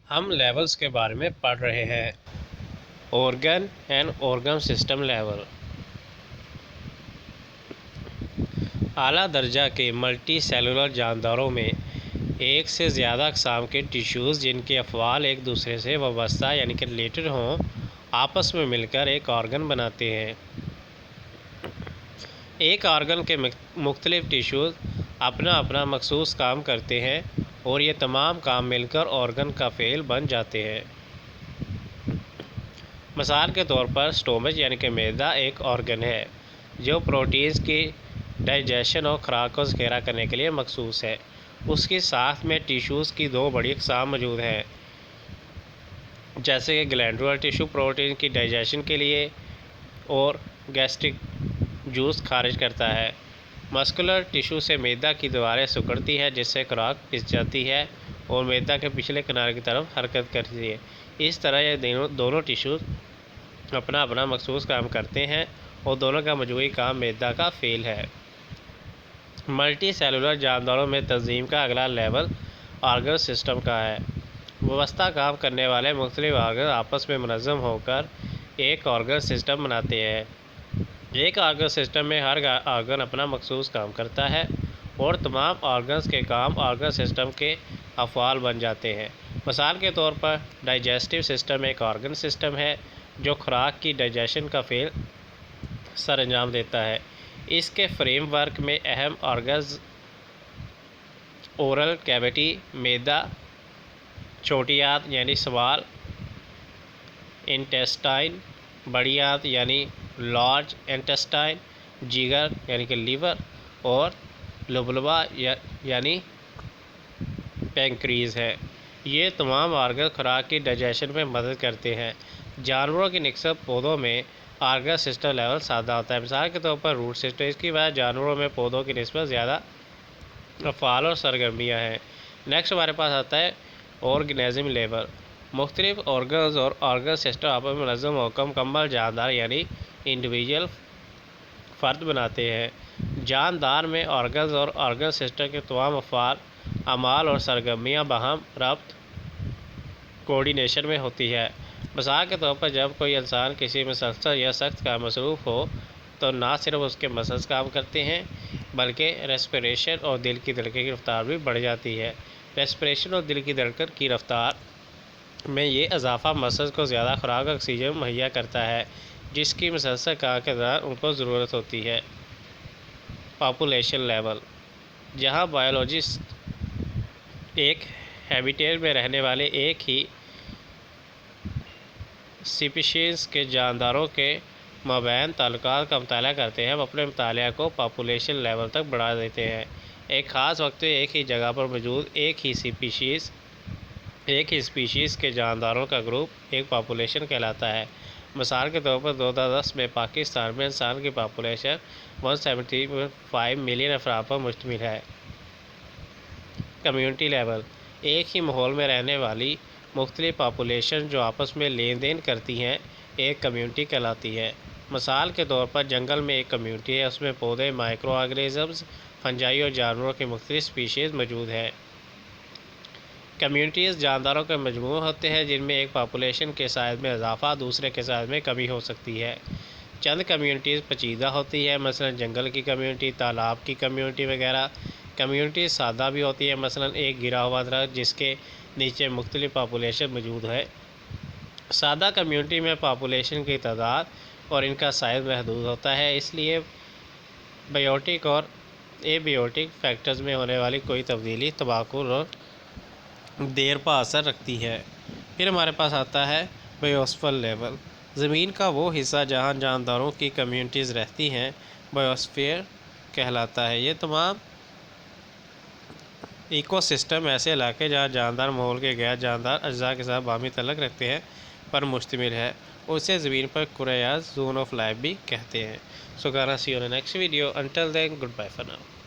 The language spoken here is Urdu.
ہم لیولز کے بارے میں پڑھ رہے ہیں۔ Organ and organ system level. اعلیٰ درجہ کے ملٹی سیلولر جانداروں میں ایک سے زیادہ اقسام کے ٹیشوز جن کے افعال ایک دوسرے سے وابستہ ریلیٹڈ ہوں آپس میں مل کر ایک آرگن بناتے ہیں۔ ایک آرگن کے مختلف ٹیشوز اپنا اپنا مخصوص کام کرتے ہیں اور یہ تمام کام مل کر آرگن کا فعل بن جاتے ہیں۔ مثال کے طور پر اسٹومچ معدہ ایک آرگن ہے جو پروٹینز کی ڈائجیشن اور خوراک کو ذخیرہ کرنے کے لیے مخصوص ہے۔ اس کی ساخت میں ٹیشوز کی دو بڑی اقسام موجود ہیں، جیسے کہ گلینڈولر ٹیشو پروٹین کی ڈائجیشن کے لیے اور گیسٹرک جوس خارج کرتا ہے۔ مسکولر ٹیشو سے معدہ کی دیواریں سکڑتی ہیں جس سے خوراک پس جاتی ہے اور معدہ کے پچھلے کنارے کی طرف حرکت کرتی ہے۔ اس طرح یہ دونوں ٹیشوز اپنا اپنا مخصوص کام کرتے ہیں اور دونوں کا مجموعی کام معدہ کا فعل ہے۔ ملٹی سیلولر جانداروں میں تنظیم کا اگلا لیول آرگن سسٹم کا ہے۔ وابستہ کام کرنے والے مختلف آرگن آپس میں منظم ہو کر ایک آرگن سسٹم بناتے ہیں۔ ایک آرگن سسٹم میں ہر آرگن اپنا مخصوص کام کرتا ہے اور تمام آرگنز کے کام آرگن سسٹم کے افعال بن جاتے ہیں۔ مثال کے طور پر ڈائجسٹو سسٹم ایک آرگن سسٹم ہے جو خوراک کی ڈائجیشن کا فعل سر انجام دیتا ہے۔ اس کے فریم ورک میں اہم آرگنز اورل کیویٹی، معدہ، چھوٹی آنت سمال انٹسٹائن، بڑی آنت لارج انٹسٹائن، جگر لیور اور لبلبا پینکریاز ہے۔ یہ تمام آرگن خوراک کی ڈائجیشن میں مدد کرتے ہیں۔ جانوروں کی نسبت پودوں میں آرگن سسٹم لیول سادہ ہوتا ہے۔ مثال کے طور پر روٹ سسٹم۔ اس کی وجہ جانوروں میں پودوں کی نسبت زیادہ افعال اور سرگرمیاں ہیں۔ نیکسٹ ہمارے پاس آتا ہے آرگنزم لیول۔ مختلف آرگنز اور آرگن سسٹم آپس میں منظم ہو کر مکمل جاندار انڈیویجول فرد بناتے ہیں۔ جاندار میں آرگنز اور آرگن سسٹم کے تمام افعال، اعمال اور سرگرمیاں باہم ربط کوآرڈینیشن میں ہوتی ہیں۔ مثال کے طور پر جب کوئی انسان کسی مسلسل یا سخت کام میں مصروف ہو تو نہ صرف اس کے مسلز کام کرتے ہیں بلکہ ریسپریشن اور دل کی دھڑکن کی رفتار بھی بڑھ جاتی ہے۔ ریسپریشن اور دل کی دھڑکن کی رفتار میں یہ اضافہ مسلز کو زیادہ خوراک اور آکسیجن مہیا کرتا ہے جس کی مسلسل کام کے دوران ان کو ضرورت ہوتی ہے۔ پاپولیشن لیول، جہاں بائیولوجسٹ ایک ہیبیٹیٹ میں رہنے والے ایک ہی سپیشیز کے جانداروں کے مابین تعلقات کا مطالعہ کرتے ہیں، وہ اپنے مطالعہ کو پاپولیشن لیول تک بڑھا دیتے ہیں۔ ایک خاص وقت میں ایک ہی جگہ پر موجود ایک ہی سپیشیز کے جانداروں کا گروپ ایک پاپولیشن کہلاتا ہے۔ مثال کے طور پر 2010 میں پاکستان میں انسان کی پاپولیشن 173.5 ملین افراد پر مشتمل ہے۔ کمیونٹی لیول، ایک ہی ماحول میں رہنے والی مختلف پاپولیشن جو آپس میں لین دین کرتی ہیں ایک کمیونٹی کہلاتی ہے۔ مثال کے طور پر جنگل میں ایک کمیونٹی ہے، اس میں پودے، مائکرو آرگنزمز، فنجائی اور جانوروں کی مختلف سپیشیز موجود ہیں۔ کمیونٹیز جانداروں کے مجموعے ہوتے ہیں جن میں ایک پاپولیشن کے سائز میں اضافہ دوسرے کے سائز میں کمی ہو سکتی ہے۔ چند کمیونٹیز پیچیدہ ہوتی ہیں، مثلا جنگل کی کمیونٹی، تالاب کی کمیونٹی وغیرہ۔ کمیونٹیز سادہ بھی ہوتی ہیں، مثلا ایک گرا ہوا درخت جس کے نیچے مختلف پاپولیشن موجود ہے۔ سادہ کمیونٹی میں پاپولیشن کی تعداد اور ان کا سائز محدود ہوتا ہے، اس لیے بائیوٹک اور ایبیوٹک فیکٹرز میں ہونے والی کوئی تبدیلی تباکن اور دیر پا اثر رکھتی ہے۔ پھر ہمارے پاس آتا ہے بائیوسفیر لیول۔ زمین کا وہ حصہ جہاں جانداروں کی کمیونٹیز رہتی ہیں بائیوسفیر کہلاتا ہے۔ یہ تمام ایکو سسٹم ایسے علاقے جہاں جاندار ماحول کے غیر جاندار اجزاء کے ساتھ باہمی تعلق رکھتے ہیں پر مشتمل ہے، اسے زمین پر کرہ یا زون آف لائف بھی کہتے ہیں۔ So guys, see you in the next video. Until then, goodbye for now.